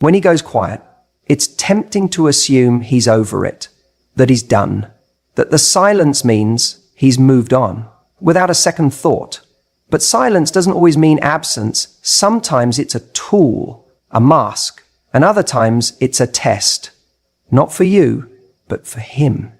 When he goes quiet, it's tempting to assume he's over it, that he's done, that the silence means he's moved on, without a second thought. But silence doesn't always mean absence. Sometimes it's a tool, a mask, and other times it's a test. Not for you, but for him.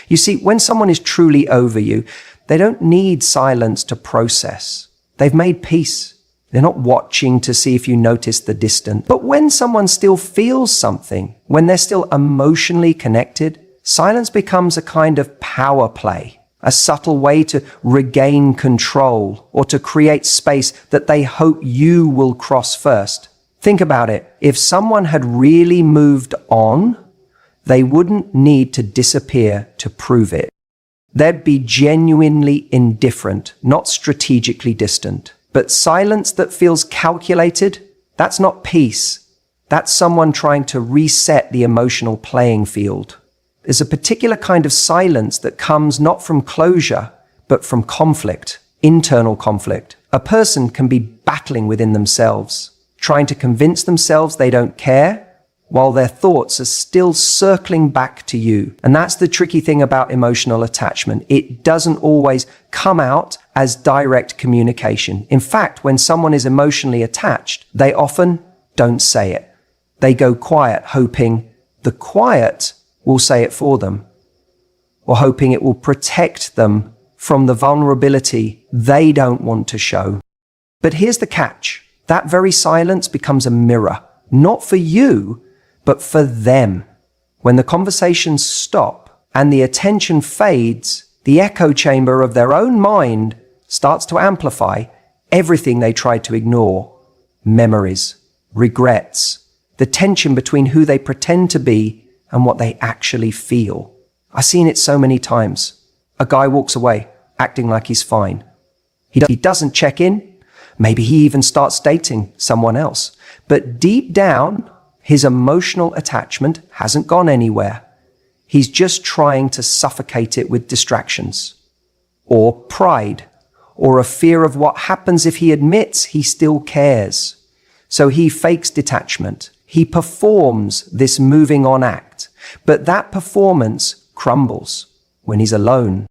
You see, when someone is truly over you, they don't need silence to process. They've made peace. They're not watching to see if you notice the distant. But when someone still feels something, when they're still emotionally connected, silence becomes a kind of power play, a subtle way to regain control or to create space that they hope you will cross first. Think about it. If someone had really moved on, they wouldn't need to disappear to prove it. They'd be genuinely indifferent, not strategically distant. But silence that feels calculated, that's not peace. That's someone trying to reset the emotional playing field. There's a particular kind of silence that comes not from closure, but from conflict, internal conflict. A person can be battling within themselves, trying to convince themselves they don't care, while their thoughts are still circling back to you. And that's the tricky thing about emotional attachment. It doesn't always come out as direct communication. In fact, when someone is emotionally attached, they often don't say it. They go quiet, hoping the quiet will say it for them, or hoping it will protect them from the vulnerability they don't want to show. But here's the catch. That very silence becomes a mirror, not for you, but for them. When the conversations stop and the attention fades, the echo chamber of their own mind starts to amplify everything they tried to ignore. Memories, regrets, the tension between who they pretend to be and what they actually feel. I've seen it so many times. A guy walks away, acting like he's fine. He doesn't check in. Maybe he even starts dating someone else. But deep down, his emotional attachment hasn't gone anywhere. He's just trying to suffocate it with distractions, or pride, or a fear of what happens if he admits he still cares. So he fakes detachment. He performs this moving on act, but that performance crumbles when he's alone.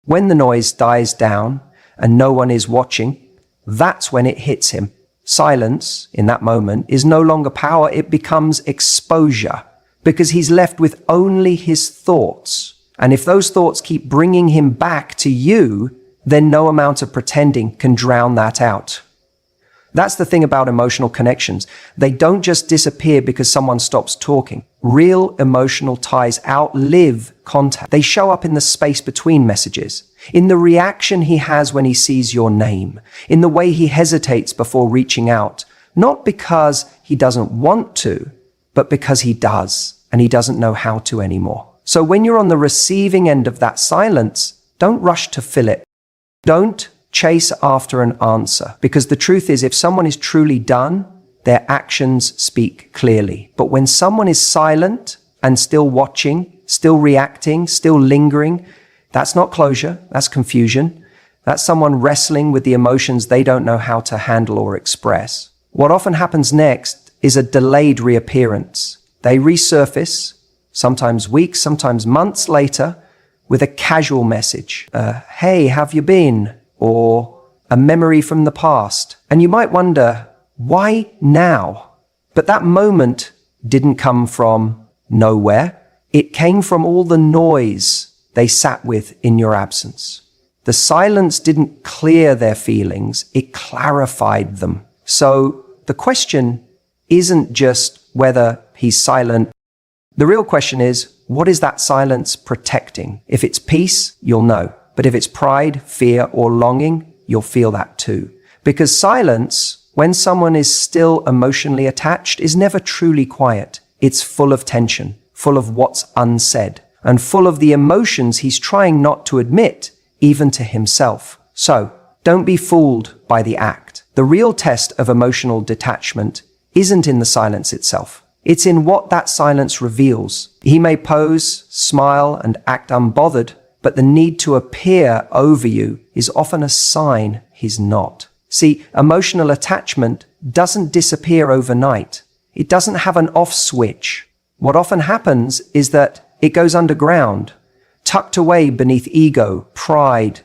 When the noise dies down and no one is watching, that's when it hits him. Silence, in that moment, is no longer power, it becomes exposure, because he's left with only his thoughts. And if those thoughts keep bringing him back to you, then no amount of pretending can drown that out. That's the thing about emotional connections. They don't just disappear because someone stops talking. Real emotional ties outlive contact. They show up in the space between messages, in the reaction he has when he sees your name, in the way he hesitates before reaching out, not because he doesn't want to, but because he does, and he doesn't know how to anymore. So when you're on the receiving end of that silence, don't rush to fill it. Don't chase after an answer, because the truth is, if someone is truly done, their actions speak clearly. But when someone is silent and still watching, still reacting, still lingering, that's not closure, that's confusion. That's someone wrestling with the emotions they don't know how to handle or express. What often happens next is a delayed reappearance. They resurface, sometimes weeks, sometimes months later, with a casual message. Hey, have you been? Or a memory from the past. And you might wonder, why now? But that moment didn't come from nowhere. It came from all the noise they sat with in your absence. The silence didn't clear their feelings, it clarified them. So the question isn't just whether he's silent. The real question is, what is that silence protecting? If it's peace, you'll know. But if it's pride, fear, or longing, you'll feel that too. Because silence, when someone is still emotionally attached, is never truly quiet. It's full of tension, full of what's unsaid, and full of the emotions he's trying not to admit, even to himself. So, don't be fooled by the act. The real test of emotional detachment isn't in the silence itself. It's in what that silence reveals. He may pose, smile, and act unbothered, but the need to appear over you is often a sign he's not. See, emotional attachment doesn't disappear overnight. It doesn't have an off switch. What often happens is that it goes underground, tucked away beneath ego, pride,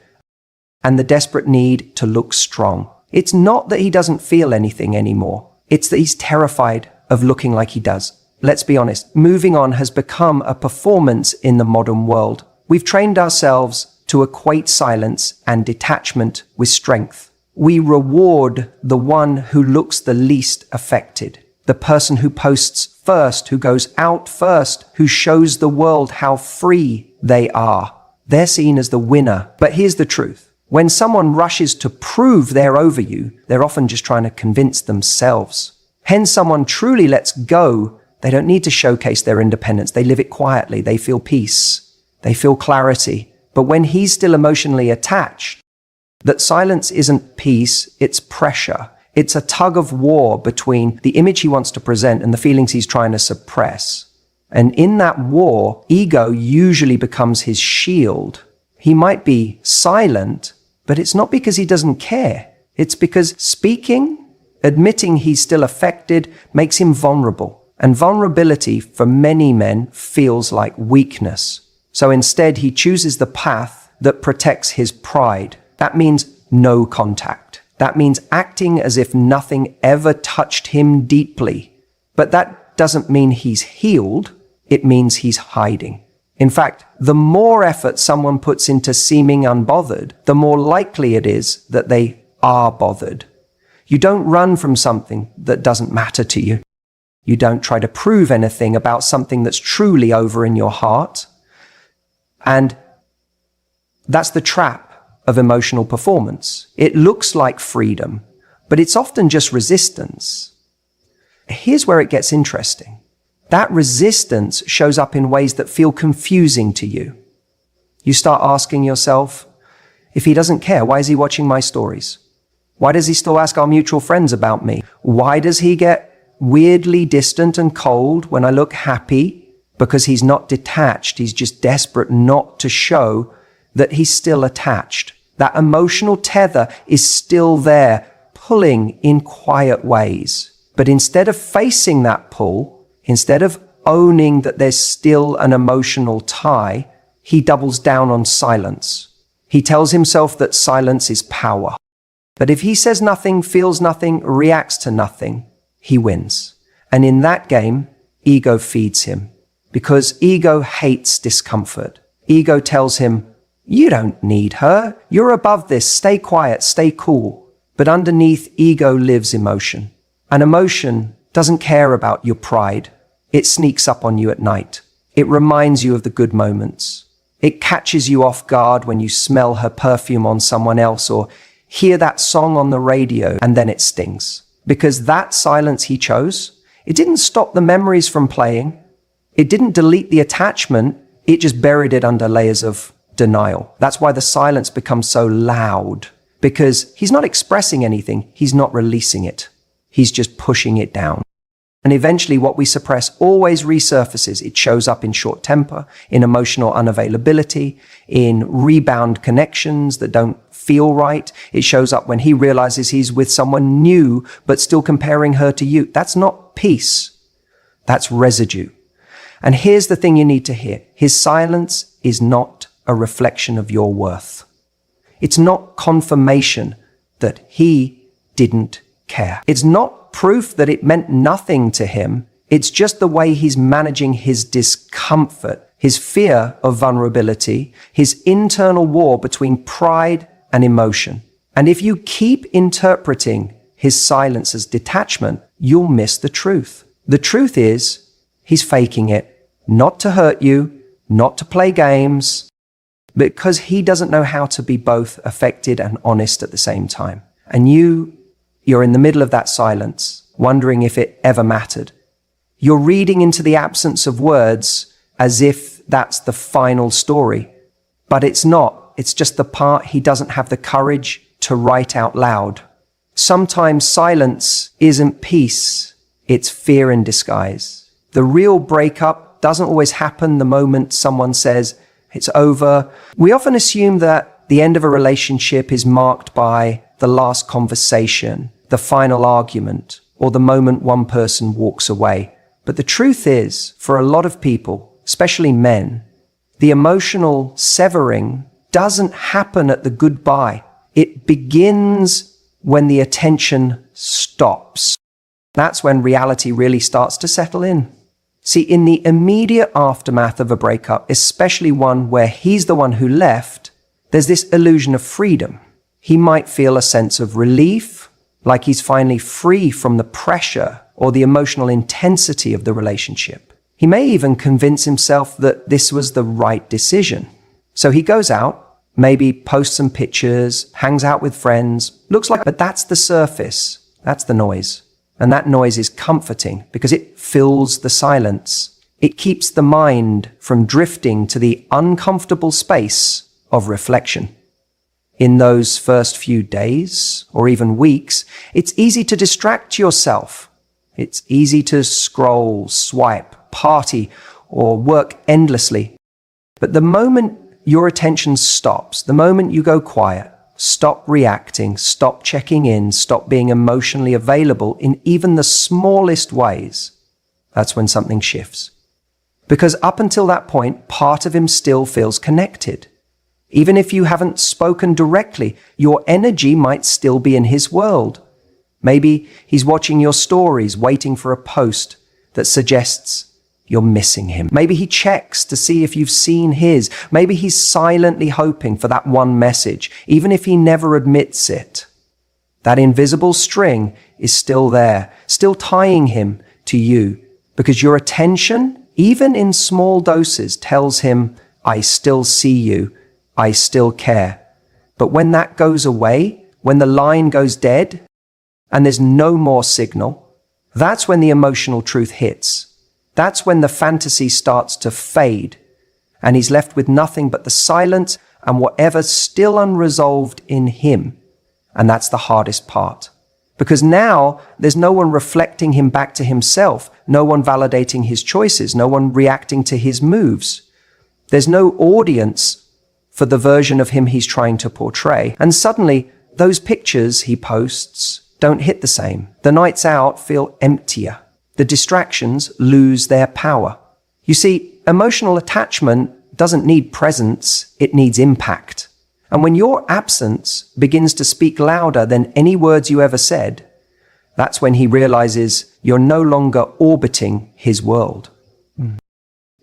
and the desperate need to look strong. It's not that he doesn't feel anything anymore. It's that he's terrified of looking like he does. Let's be honest, moving on has become a performance in the modern world. We've trained ourselves to equate silence and detachment with strength. We reward the one who looks the least affected, the person who posts first, who goes out first, who shows the world how free they are. They're seen as the winner. But here's the truth. When someone rushes to prove they're over you, they're often just trying to convince themselves. When someone truly lets go, they don't need to showcase their independence. They live it quietly. They feel peace. They feel clarity. But when he's still emotionally attached, that silence isn't peace, it's pressure. It's a tug of war between the image he wants to present and the feelings he's trying to suppress. And in that war, ego usually becomes his shield. He might be silent, but it's not because he doesn't care. It's because speaking, admitting he's still affected, makes him vulnerable. And vulnerability for many men feels like weakness. So instead, he chooses the path that protects his pride. That means no contact. That means acting as if nothing ever touched him deeply. But that doesn't mean he's healed. It means he's hiding. In fact, the more effort someone puts into seeming unbothered, the more likely it is that they are bothered. You don't run from something that doesn't matter to you. You don't try to prove anything about something that's truly over in your heart. And that's the trap of emotional performance. It looks like freedom, but it's often just resistance. Here's where it gets interesting. That resistance shows up in ways that feel confusing to you. You start asking yourself, if he doesn't care, why is he watching my stories? Why does he still ask our mutual friends about me? Why does he get weirdly distant and cold when I look happy? Because he's not detached. He's just desperate not to show that he's still attached. That emotional tether is still there, pulling in quiet ways. But instead of facing that pull, instead of owning that there's still an emotional tie, he doubles down on silence. He tells himself that silence is power. That if he says nothing, feels nothing, reacts to nothing, he wins. And in that game, ego feeds him. Because ego hates discomfort. Ego tells him, you don't need her. You're above this. Stay quiet. Stay cool. But underneath, ego lives emotion. And emotion doesn't care about your pride. It sneaks up on you at night. It reminds you of the good moments. It catches you off guard when you smell her perfume on someone else or hear that song on the radio, and then it stings. Because that silence he chose, it didn't stop the memories from playing. It didn't delete the attachment. It just buried it under layers of denial. That's why the silence becomes so loud, because he's not expressing anything. He's not releasing it. He's just pushing it down. And eventually what we suppress always resurfaces. It shows up in short temper, in emotional unavailability, in rebound connections that don't feel right. It shows up when he realizes he's with someone new, but still comparing her to you. That's not peace. That's residue. And here's the thing you need to hear. His silence is not a reflection of your worth. It's not confirmation that he didn't care. It's not proof that it meant nothing to him. It's just the way he's managing his discomfort, his fear of vulnerability, his internal war between pride and emotion. And if you keep interpreting his silence as detachment, you'll miss the truth. The truth is, he's faking it, not to hurt you, not to play games, because he doesn't know how to be both affected and honest at the same time. And you're in the middle of that silence, wondering if it ever mattered. You're reading into the absence of words as if that's the final story. But it's not. It's just the part he doesn't have the courage to write out loud. Sometimes silence isn't peace. It's fear in disguise. The real breakup doesn't always happen the moment someone says it's over. We often assume that the end of a relationship is marked by the last conversation, the final argument, or the moment one person walks away. But the truth is, for a lot of people, especially men, the emotional severing doesn't happen at the goodbye. It begins when the attention stops. That's when reality really starts to settle in. See, in the immediate aftermath of a breakup, especially one where he's the one who left, there's this illusion of freedom. He might feel a sense of relief, like he's finally free from the pressure or the emotional intensity of the relationship. He may even convince himself that this was the right decision. So he goes out, maybe posts some pictures, hangs out with friends, but that's the surface. That's the noise. And that noise is comforting because it fills the silence. It keeps the mind from drifting to the uncomfortable space of reflection. In those first few days or even weeks, it's easy to distract yourself. It's easy to scroll, swipe, party, or work endlessly. But the moment your attention stops, the moment you go quiet, stop reacting, stop checking in, stop being emotionally available in even the smallest ways, that's when something shifts. Because up until that point, part of him still feels connected. Even if you haven't spoken directly, your energy might still be in his world. Maybe he's watching your stories, waiting for a post that suggests you're missing him. Maybe he checks to see if you've seen his. Maybe he's silently hoping for that one message, even if he never admits it. That invisible string is still there, still tying him to you, because your attention, even in small doses, tells him, I still see you, I still care. But when that goes away, when the line goes dead, and there's no more signal, that's when the emotional truth hits. That's when the fantasy starts to fade, and he's left with nothing but the silence and whatever's still unresolved in him. And that's the hardest part. Because now there's no one reflecting him back to himself, no one validating his choices, no one reacting to his moves. There's no audience for the version of him he's trying to portray. And suddenly, those pictures he posts don't hit the same. The nights out feel emptier. The distractions lose their power. You see, emotional attachment doesn't need presence, it needs impact. And when your absence begins to speak louder than any words you ever said, that's when he realizes you're no longer orbiting his world.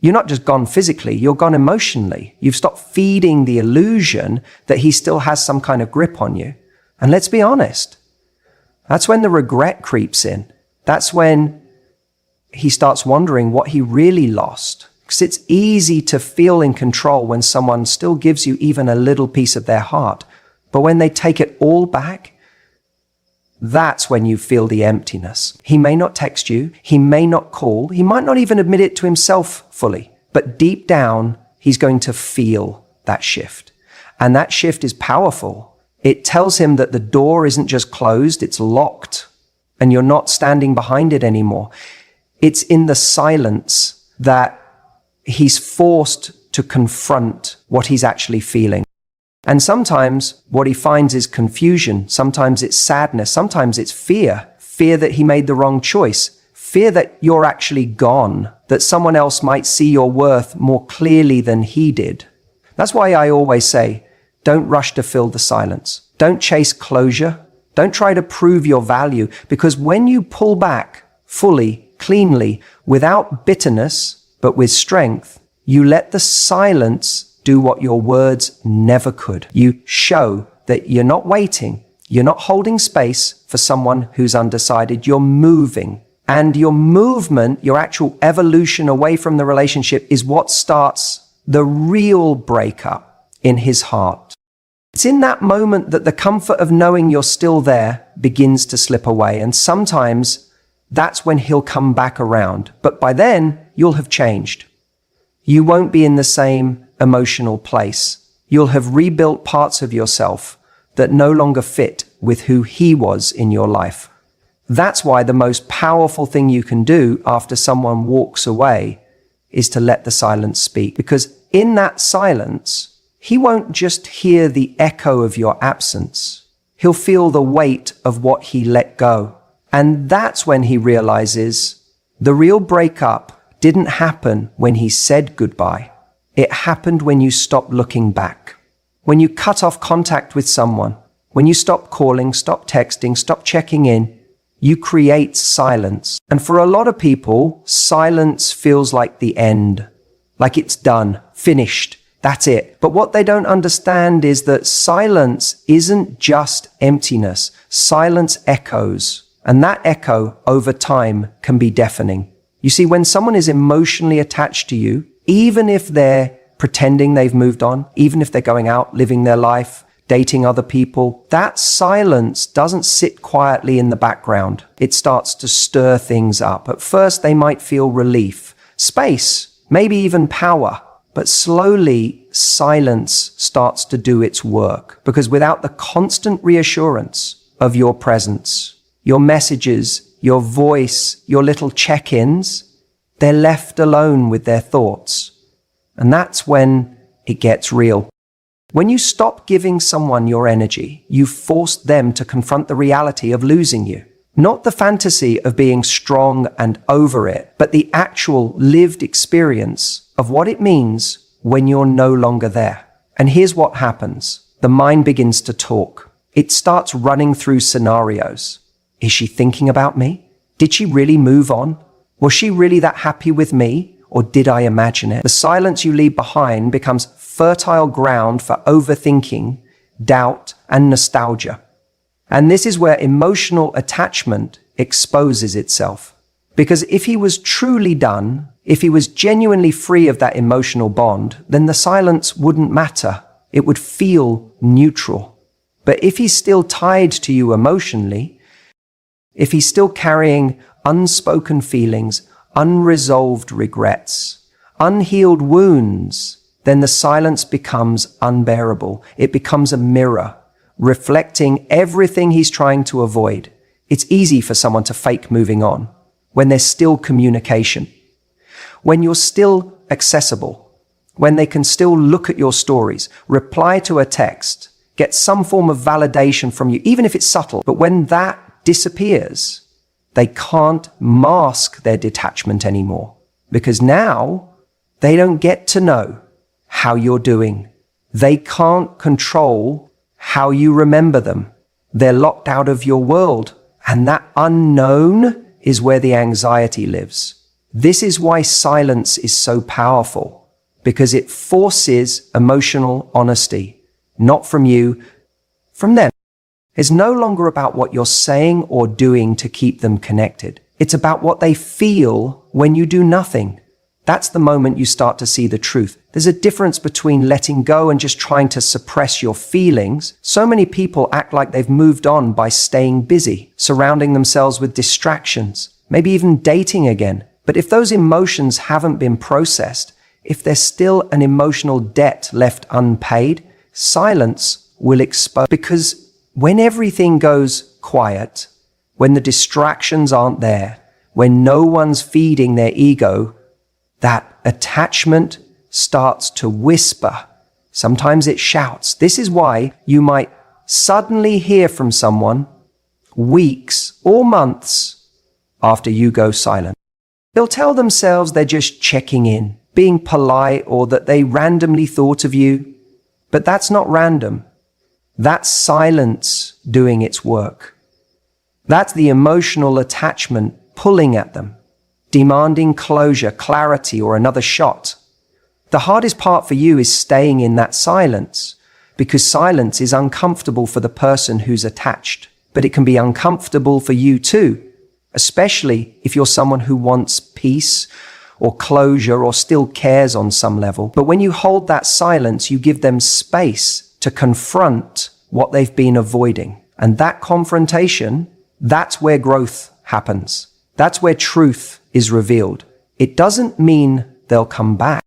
You're not just gone physically, you're gone emotionally. You've stopped feeding the illusion that he still has some kind of grip on you. And let's be honest, that's when the regret creeps in. That's when he starts wondering what he really lost. Because it's easy to feel in control when someone still gives you even a little piece of their heart. But when they take it all back, that's when you feel the emptiness. He may not text you, he may not call, he might not even admit it to himself fully. But deep down, he's going to feel that shift. And that shift is powerful. It tells him that the door isn't just closed, it's locked. And you're not standing behind it anymore. It's in the silence that he's forced to confront what he's actually feeling. And sometimes what he finds is confusion. Sometimes it's sadness. Sometimes it's fear. Fear that he made the wrong choice. Fear that you're actually gone, that someone else might see your worth more clearly than he did. That's why I always say, don't rush to fill the silence. Don't chase closure. Don't try to prove your value, because when you pull back fully, cleanly, without bitterness, but with strength, you let the silence do what your words never could. You show that you're not waiting, you're not holding space for someone who's undecided, you're moving. And your movement, your actual evolution away from the relationship is what starts the real breakup in his heart. It's in that moment that the comfort of knowing you're still there begins to slip away. And sometimes that's when he'll come back around. But by then, you'll have changed. You won't be in the same emotional place. You'll have rebuilt parts of yourself that no longer fit with who he was in your life. That's why the most powerful thing you can do after someone walks away is to let the silence speak. Because in that silence, he won't just hear the echo of your absence. He'll feel the weight of what he let go. And that's when he realizes the real breakup didn't happen when he said goodbye. It happened when you stopped looking back. When you cut off contact with someone, when you stop calling, stop texting, stop checking in, you create silence. And for a lot of people, silence feels like the end, like it's done, finished, that's it. But what they don't understand is that silence isn't just emptiness. Silence echoes, and that echo over time can be deafening. You see, when someone is emotionally attached to you, even if they're pretending they've moved on, even if they're going out, living their life, dating other people, that silence doesn't sit quietly in the background. It starts to stir things up. At first, they might feel relief, space, maybe even power. But slowly, silence starts to do its work, because without the constant reassurance of your presence, your messages, your voice, your little check-ins, they're left alone with their thoughts. And that's when it gets real. When you stop giving someone your energy, you force them to confront the reality of losing you. Not the fantasy of being strong and over it, but the actual lived experience of what it means when you're no longer there. And here's what happens. The mind begins to talk. It starts running through scenarios. Is she thinking about me? Did she really move on? Was she really that happy with me? Or did I imagine it? The silence you leave behind becomes fertile ground for overthinking, doubt, and nostalgia. And this is where emotional attachment exposes itself. Because if he was truly done, if he was genuinely free of that emotional bond, then the silence wouldn't matter. It would feel neutral. But if he's still tied to you emotionally, if he's still carrying unspoken feelings, unresolved regrets, unhealed wounds, then the silence becomes unbearable. It becomes a mirror, reflecting everything he's trying to avoid. It's easy for someone to fake moving on when there's still communication, when you're still accessible, when they can still look at your stories, reply to a text, get some form of validation from you, even if it's subtle. But when that disappears, they can't mask their detachment anymore, because now they don't get to know how you're doing. They can't control how you remember them. They're locked out of your world, and that unknown is where the anxiety lives. This is why silence is so powerful, because it forces emotional honesty, not from you, from them. It's no longer about what you're saying or doing to keep them connected. It's about what they feel when you do nothing. That's the moment you start to see the truth. There's a difference between letting go and just trying to suppress your feelings. So many people act like they've moved on by staying busy, surrounding themselves with distractions, maybe even dating again. But if those emotions haven't been processed, if there's still an emotional debt left unpaid, silence will expose. Because when everything goes quiet, when the distractions aren't there, when no one's feeding their ego, that attachment starts to whisper. Sometimes it shouts. This is why you might suddenly hear from someone weeks or months after you go silent. They'll tell themselves they're just checking in, being polite, or that they randomly thought of you. But that's not random. That's silence doing its work. That's the emotional attachment pulling at them, demanding closure, clarity, or another shot. The hardest part for you is staying in that silence, because silence is uncomfortable for the person who's attached, but it can be uncomfortable for you too, especially if you're someone who wants peace or closure or still cares on some level. But when you hold that silence, you give them space to confront what they've been avoiding. And that confrontation, that's where growth happens. That's where truth is revealed. It doesn't mean they'll come back.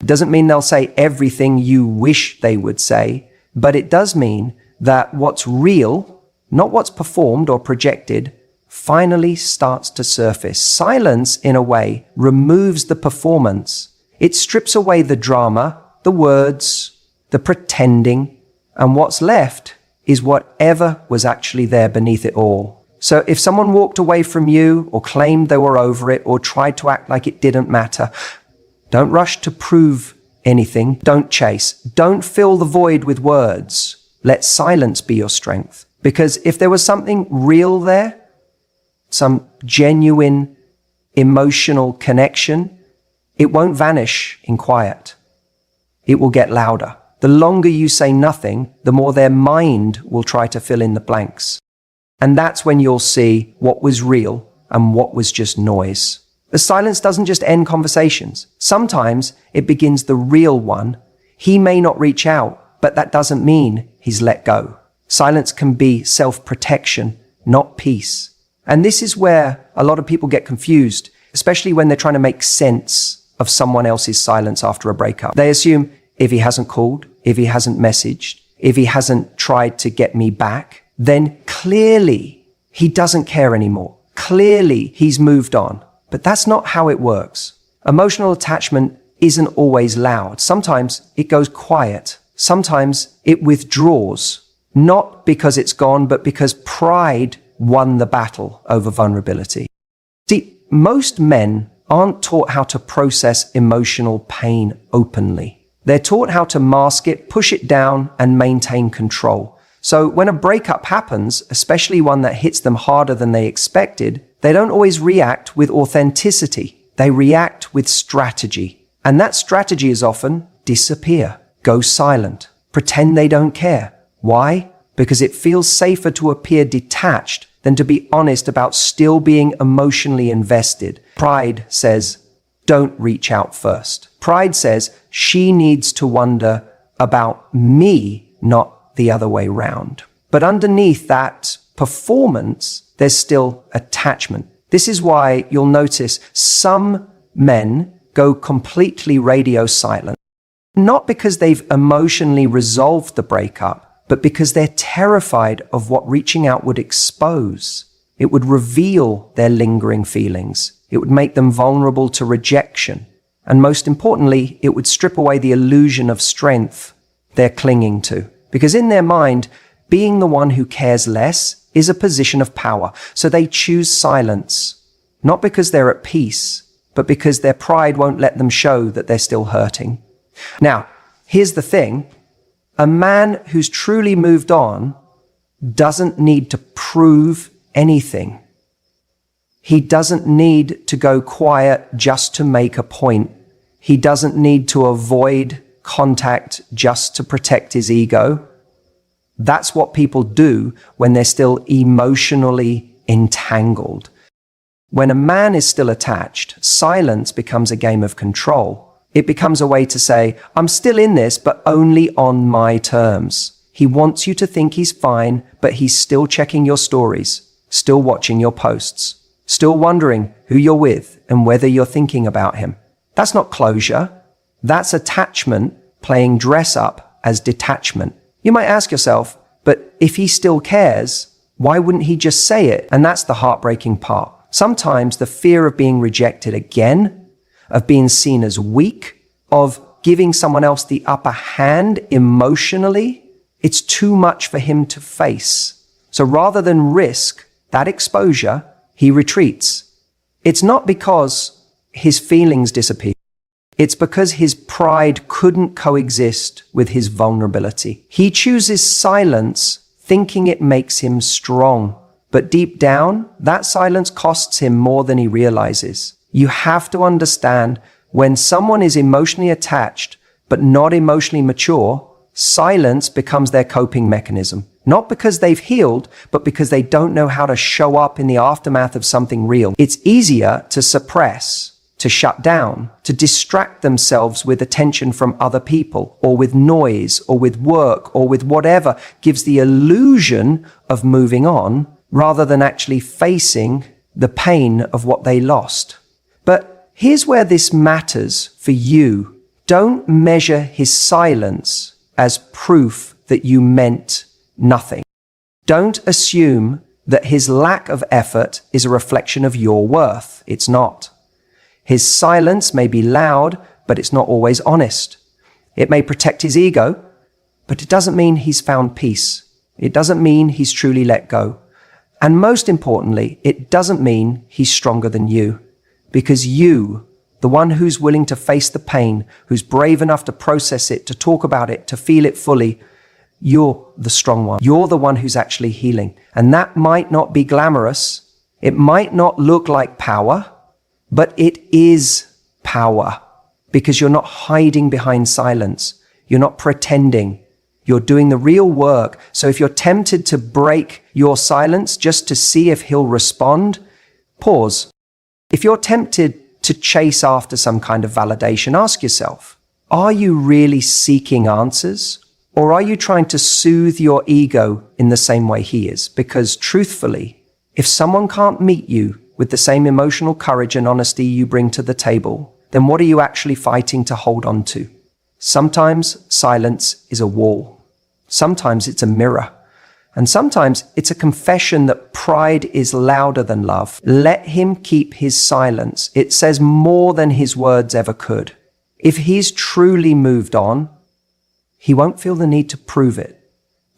It doesn't mean they'll say everything you wish they would say, but it does mean that what's real, not what's performed or projected, finally starts to surface. Silence, in a way, removes the performance. It strips away the drama, the words, the pretending, and what's left is whatever was actually there beneath it all. So if someone walked away from you or claimed they were over it or tried to act like it didn't matter, don't rush to prove anything. Don't chase. Don't fill the void with words. Let silence be your strength. Because if there was something real there, some genuine emotional connection, it won't vanish in quiet. It will get louder. The longer you say nothing, the more their mind will try to fill in the blanks. And that's when you'll see what was real and what was just noise. The silence doesn't just end conversations. Sometimes it begins the real one. He may not reach out, but that doesn't mean he's let go. Silence can be self-protection, not peace. And this is where a lot of people get confused, especially when they're trying to make sense of someone else's silence after a breakup. They assume if he hasn't called, if he hasn't messaged, if he hasn't tried to get me back, then clearly he doesn't care anymore. Clearly he's moved on. But that's not how it works. Emotional attachment isn't always loud. Sometimes it goes quiet. Sometimes it withdraws, not because it's gone, but because pride won the battle over vulnerability. See, most men aren't taught how to process emotional pain openly. They're taught how to mask it, push it down, and maintain control. So when a breakup happens, especially one that hits them harder than they expected, they don't always react with authenticity. They react with strategy. And that strategy is often disappear, go silent, pretend they don't care. Why? Because it feels safer to appear detached than to be honest about still being emotionally invested. Pride says, don't reach out first. Pride says, she needs to wonder about me, not the other way round. But underneath that performance, there's still attachment. This is why you'll notice some men go completely radio silent. Not because they've emotionally resolved the breakup, but because they're terrified of what reaching out would expose. It would reveal their lingering feelings. It would make them vulnerable to rejection. And most importantly, it would strip away the illusion of strength they're clinging to. Because in their mind, being the one who cares less is a position of power. So they choose silence, not because they're at peace, but because their pride won't let them show that they're still hurting. Now, here's the thing. A man who's truly moved on doesn't need to prove anything. He doesn't need to go quiet just to make a point. He doesn't need to avoid contact just to protect his ego. That's what people do when they're still emotionally entangled. When a man is still attached, silence becomes a game of control. It becomes a way to say, I'm still in this, but only on my terms. He wants you to think he's fine, but he's still checking your stories, still watching your posts, still wondering who you're with and whether you're thinking about him. That's not closure. That's attachment playing dress up as detachment. You might ask yourself, but if he still cares, why wouldn't he just say it? And that's the heartbreaking part. Sometimes the fear of being rejected again, of being seen as weak, of giving someone else the upper hand emotionally, it's too much for him to face. So rather than risk that exposure, he retreats. It's not because his feelings disappear. It's because his pride couldn't coexist with his vulnerability. He chooses silence, thinking it makes him strong. But deep down, that silence costs him more than he realizes. You have to understand, when someone is emotionally attached, but not emotionally mature, silence becomes their coping mechanism. Not because they've healed, but because they don't know how to show up in the aftermath of something real. It's easier to suppress, to shut down, to distract themselves with attention from other people, or with noise, or with work, or with whatever gives the illusion of moving on, rather than actually facing the pain of what they lost. But here's where this matters for you. Don't measure his silence as proof that you meant nothing. Don't assume that his lack of effort is a reflection of your worth. It's not. His silence may be loud, but it's not always honest. It may protect his ego, but it doesn't mean he's found peace. It doesn't mean he's truly let go. And most importantly, it doesn't mean he's stronger than you, because you, the one who's willing to face the pain, who's brave enough to process it, to talk about it, to feel it fully, you're the strong one. You're the one who's actually healing. And that might not be glamorous. It might not look like power, but it is power, because you're not hiding behind silence. You're not pretending. You're doing the real work. So if you're tempted to break your silence just to see if he'll respond, pause. If you're tempted to chase after some kind of validation, ask yourself, are you really seeking answers? Or are you trying to soothe your ego in the same way he is? Because truthfully, if someone can't meet you with the same emotional courage and honesty you bring to the table, then what are you actually fighting to hold on to? Sometimes silence is a wall. Sometimes it's a mirror. And sometimes it's a confession that pride is louder than love. Let him keep his silence. It says more than his words ever could. If he's truly moved on, he won't feel the need to prove it.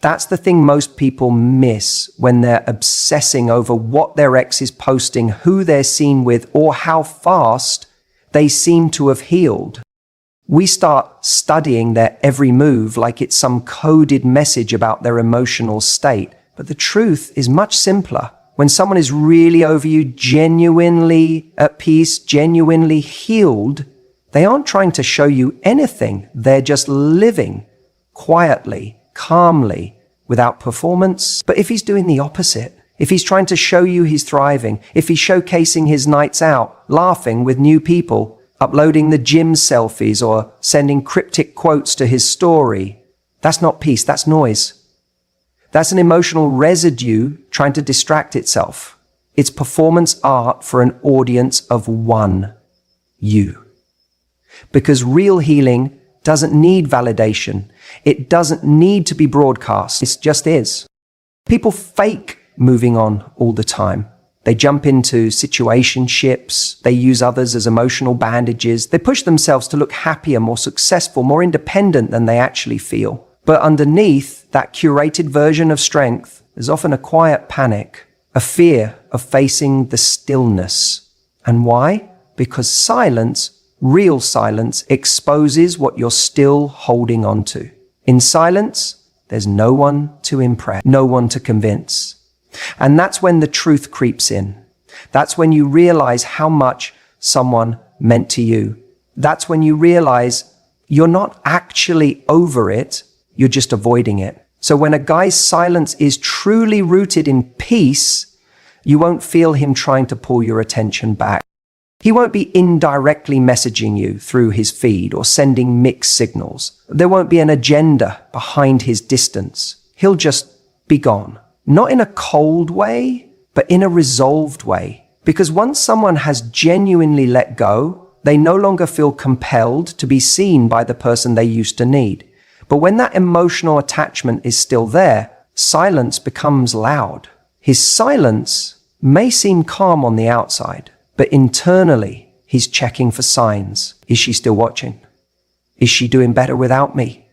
That's the thing most people miss when they're obsessing over what their ex is posting, who they're seen with, or how fast they seem to have healed. We start studying their every move like it's some coded message about their emotional state. But the truth is much simpler. When someone is really over you, genuinely at peace, genuinely healed, they aren't trying to show you anything. They're just living quietly, calmly, without performance. But if he's doing the opposite, if he's trying to show you he's thriving, if he's showcasing his nights out, laughing with new people, uploading the gym selfies or sending cryptic quotes to his story, that's not peace, that's noise. That's an emotional residue trying to distract itself. It's performance art for an audience of one, you. Because real healing doesn't need validation. It doesn't need to be broadcast. It just is. People fake moving on all the time. They jump into situationships. They use others as emotional bandages. They push themselves to look happier, more successful, more independent than they actually feel. But underneath that curated version of strength, there's often a quiet panic, a fear of facing the stillness. And why? Because silence, real silence, exposes what you're still holding on to. In silence, there's no one to impress, no one to convince. And that's when the truth creeps in. That's when you realize how much someone meant to you. That's when you realize you're not actually over it, you're just avoiding it. So when a guy's silence is truly rooted in peace, you won't feel him trying to pull your attention back. He won't be indirectly messaging you through his feed or sending mixed signals. There won't be an agenda behind his distance. He'll just be gone. Not in a cold way, but in a resolved way. Because once someone has genuinely let go, they no longer feel compelled to be seen by the person they used to need. But when that emotional attachment is still there, silence becomes loud. His silence may seem calm on the outside, but internally, he's checking for signs. Is she still watching? Is she doing better without me?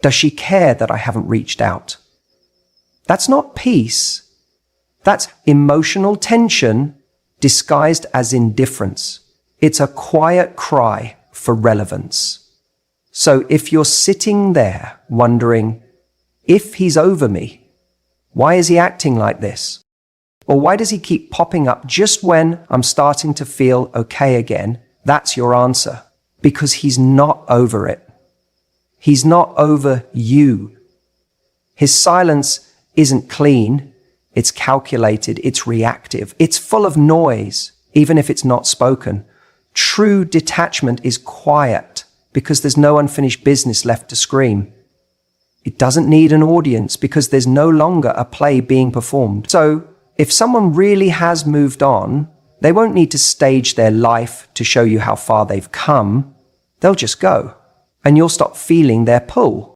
Does she care that I haven't reached out? That's not peace. That's emotional tension disguised as indifference. It's a quiet cry for relevance. So if you're sitting there wondering, if he's over me, why is he acting like this? Or why does he keep popping up just when I'm starting to feel okay again? That's your answer. Because he's not over it. He's not over you. His silence isn't clean. It's calculated. It's reactive. It's full of noise, even if it's not spoken. True detachment is quiet because there's no unfinished business left to scream. It doesn't need an audience because there's no longer a play being performed. So if someone really has moved on, they won't need to stage their life to show you how far they've come. They'll just go, and you'll stop feeling their pull.